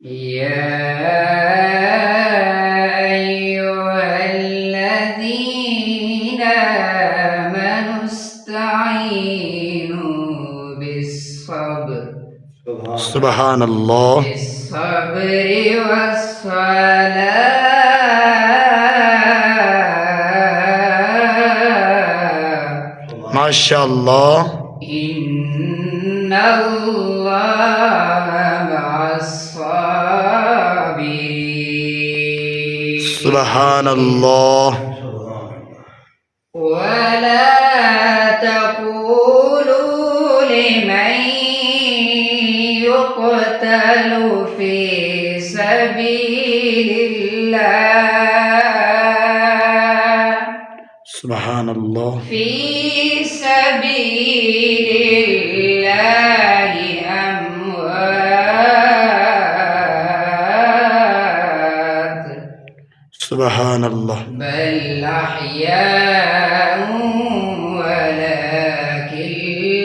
يا أيها الذين آمنوا استعينوا بالصبر سبحان الله والصلاة ما شاء الله إن الله مع الصابرين سبحان الله ولا تقولوا لمن يقتل في سبيل الله سبحان الله في سبيل الله أموات سبحان الله بل أحياء ولكن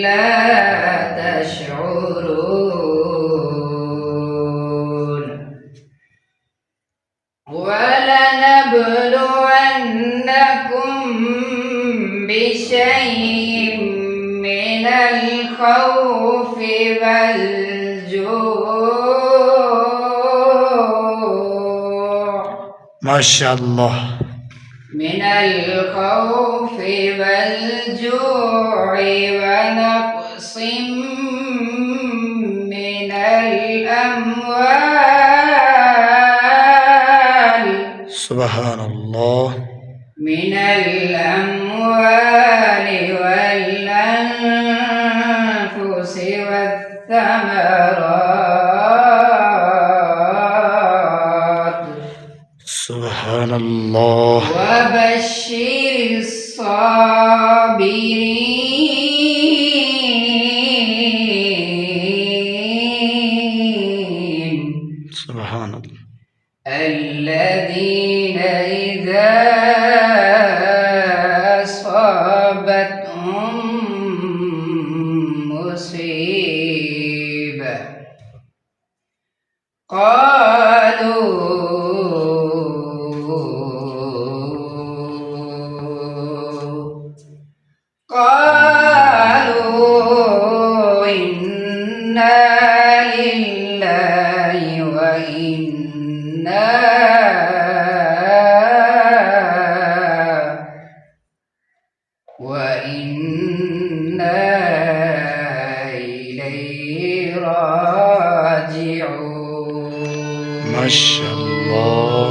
لا تشعرون ولنبلونكم بشيء من الخوف والجوع ما شاء الله من الخوف والجوع ونقص من الأموال سبحان الله من الأموال والأنفس والثمرات سبحان الله وبشر الصابرين سبحان الله الذين إذا أصابتهم مصيبة قالوا إنا لله وإنا إليه راجعون ما شاء الله